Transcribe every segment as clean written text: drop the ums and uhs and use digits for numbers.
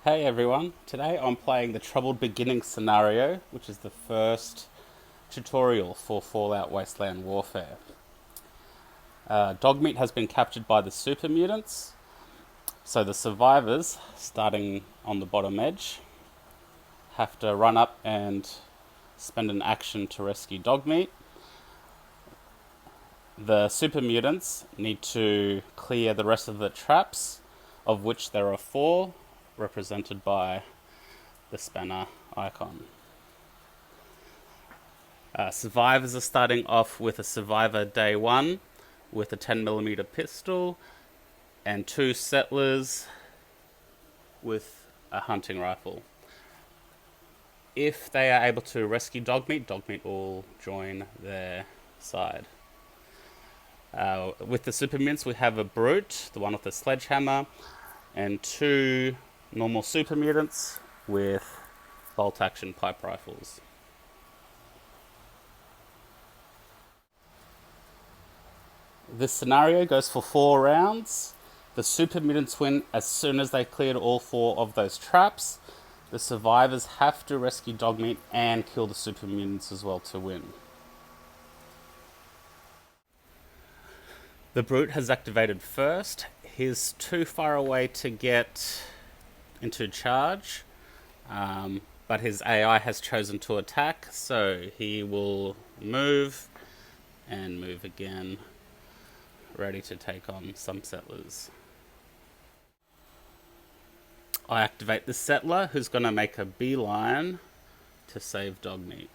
Hey everyone, today I'm playing the Troubled Beginning scenario, which is the first tutorial for Fallout Wasteland Warfare. Dogmeat has been captured by the super mutants, so the survivors, starting on the bottom edge, have to run up and spend an action to rescue Dogmeat. The super mutants need to clear the rest of the traps, of which there are 4, represented by the spanner icon. Survivors are starting off with a survivor day 1 with a 10mm pistol and 2 settlers with a hunting rifle. If they are able to rescue Dogmeat will join their side. With the super mutants, we have a brute, the one with the sledgehammer, and 2 normal super mutants with bolt action pipe rifles. This scenario goes for 4 rounds. The super mutants win as soon as they cleared all 4 of those traps. The survivors have to rescue Dogmeat and kill the super mutants as well to win. The brute has activated first. He's too far away to get into charge, but his AI has chosen to attack, so he will move and move again, ready to take on some settlers. I activate the settler, who's going to make a beeline to save Dogmeat.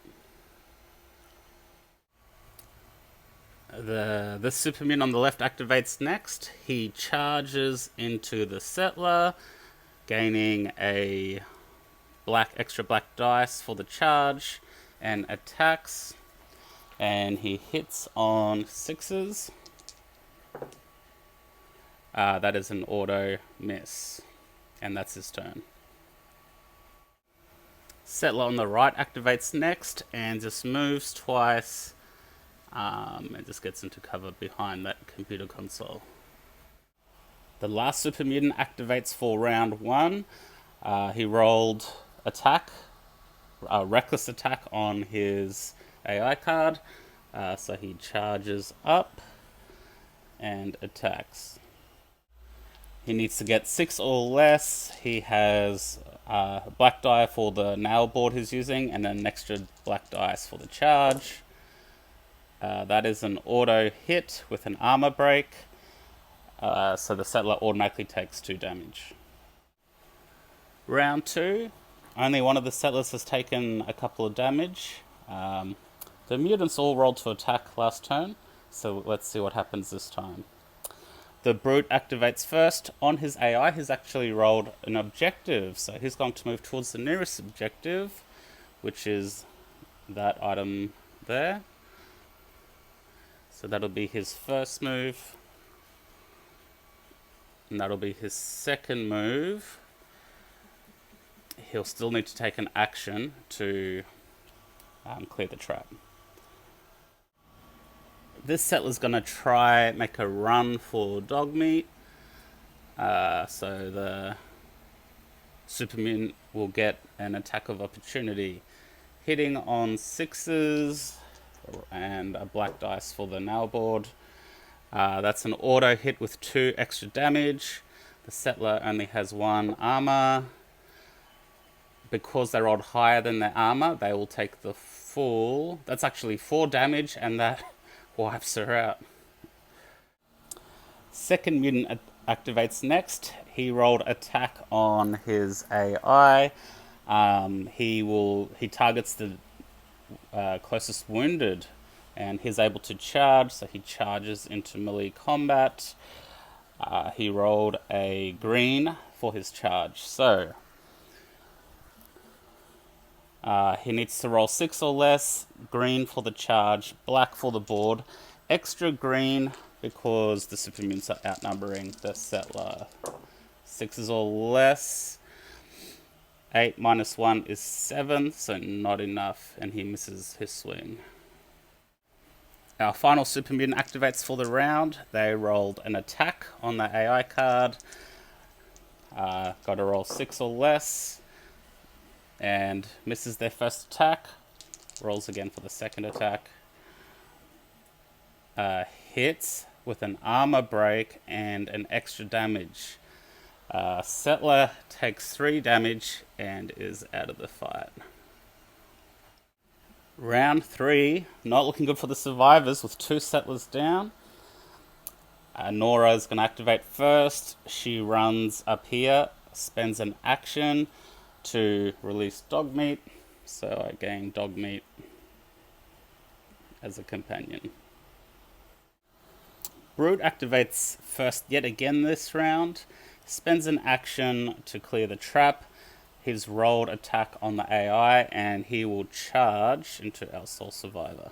The super mutant on the left activates next. He charges into the settler, gaining a extra black dice for the charge, and attacks. And he hits on 6s. That is an auto miss, and that's his turn. Settler on the right activates next and just moves twice. And just gets into cover behind that computer console. The last super mutant activates for round 1. He rolled attack, reckless attack on his AI card. So he charges up and attacks. He needs to get 6 or less. He has a black die for the nail board he's using and an extra black dice for the charge. That is an auto hit with an armor break, so the settler automatically takes 2 damage. Round 2, only one of the settlers has taken a couple of damage. The mutants all rolled to attack last turn, so let's see what happens this time. The brute activates first. On his AI, he's actually rolled an objective, so he's going to move towards the nearest objective, which is that item there. So that'll be his first move. And that'll be his second move. He'll still need to take an action to clear the trap. This settler's going to try make a run for Dogmeat. So the super mutant will get an attack of opportunity. Hitting on 6s. And a black dice for the nail board. That's an auto hit with 2 extra damage. The settler only has 1 armor. Because they rolled higher than their armor, they will take the full. That's actually 4 damage, and that wipes her out. Second mutant activates next. He rolled attack on his AI. He targets the closest wounded, and he's able to charge, so he charges into melee combat. He rolled a green for his charge, so he needs to roll 6 or less, green for the charge, black for the board, extra green because the super mutants are outnumbering the settler. 6s or less. 8 minus 1 is 7, so not enough, and he misses his swing. Our final super mutant activates for the round. They rolled an attack on the AI card. Got to roll 6 or less, and misses their first attack. Rolls again for the second attack. Hits with an armor break and an extra damage. Settler takes 3 damage and is out of the fight. Round 3, not looking good for the survivors with 2 settlers down. Nora is going to activate first. She runs up here, spends an action to release dog meat. So I gain dog meat as a companion. Brute activates first yet again this round. Spends an action to clear the trap. He's rolled attack on the AI and he will charge into our sole survivor.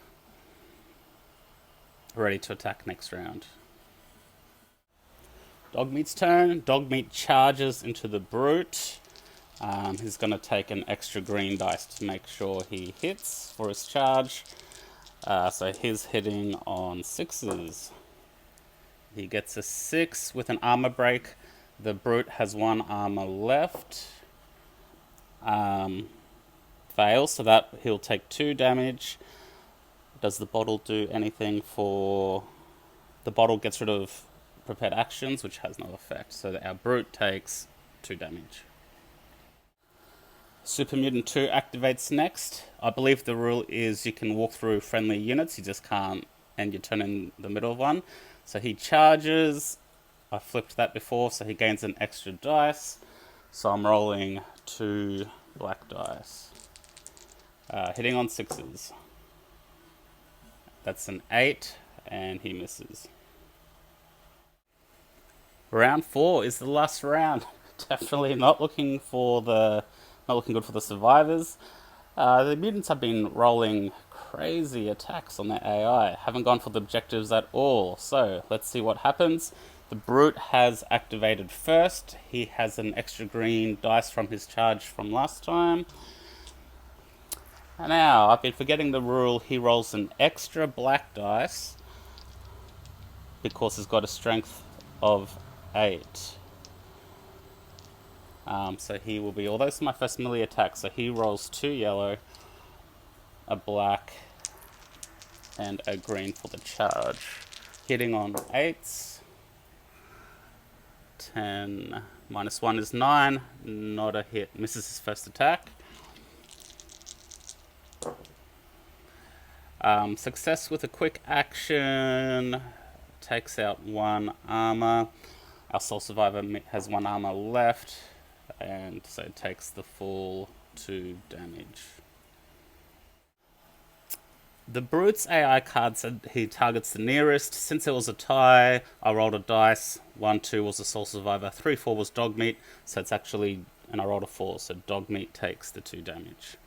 Ready to attack next round. Dogmeat's turn. Dogmeat charges into the brute. He's going to take an extra green dice to make sure he hits for his charge. So he's hitting on 6s. He gets a 6 with an armor break. The brute has 1 armor left. Fails, so that he'll take 2 damage. Does the bottle do anything for... The bottle gets rid of prepared actions, which has no effect. So our brute takes 2 damage. Super Mutant 2 activates next. I believe the rule is you can walk through friendly units, you just can't end your turn in the middle of one. So he charges. I flipped that before, so he gains an extra dice. So I'm rolling 2 black dice. Hitting on 6s. That's an 8, and he misses. Round 4 is the last round. Definitely not looking good for the survivors. The mutants have been rolling crazy attacks on their AI. Haven't gone for the objectives at all. So let's see what happens. The brute has activated first. He has an extra green dice from his charge from last time. And now, I've been forgetting the rule. He rolls an extra black dice because he's got a strength of 8. So he will be, although it's my first melee attack, so he rolls 2 yellow, a black, and a green for the charge. Hitting on 8s. 10 minus 1 is 9. Not a hit. Misses his first attack. Success with a quick action. Takes out 1 armor. Our sole survivor has 1 armor left. And so it takes the full 2 damage. The Brute's AI card said he targets the nearest. Since it was a tie, I rolled a dice. 1, 2 was the sole survivor. 3, 4 was Dogmeat. So it's actually, and I rolled a 4, so Dogmeat takes the 2 damage.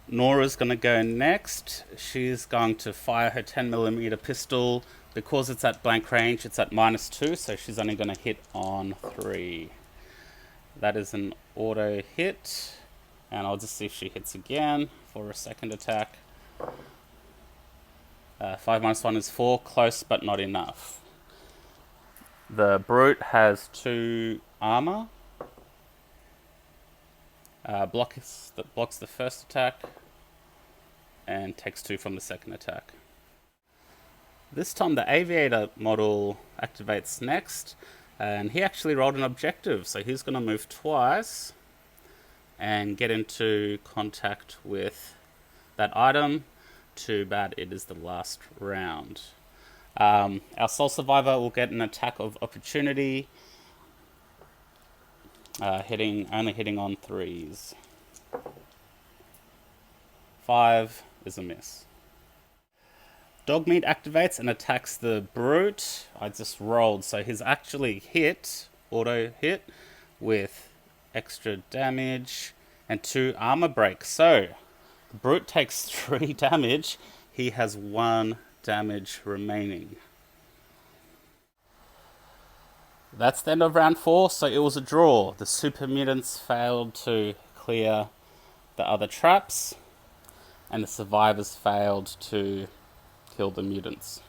Nora's going to go next. She's going to fire her 10mm pistol. Because it's at blank range, it's at -2, so she's only going to hit on 3. That is an auto hit. And I'll just see if she hits again for a second attack. 5 minus 1 is 4, close but not enough. The Brute has 2 armor. Blocks the first attack and takes 2 from the second attack. This time the Aviator model activates next, and he actually rolled an objective, so he's going to move twice and get into contact with that item. Too bad it is the last round. Our sole survivor will get an attack of opportunity, only hitting on 3s. 5 is a miss. Dogmeat activates and attacks the Brute. I just rolled, so he's actually hit, auto hit, with extra damage and 2 armor breaks. So the Brute takes 3 damage. He has 1 damage remaining. That's the end of round 4, so it was a draw. The super mutants failed to clear the other traps, and the survivors failed to kill the mutants.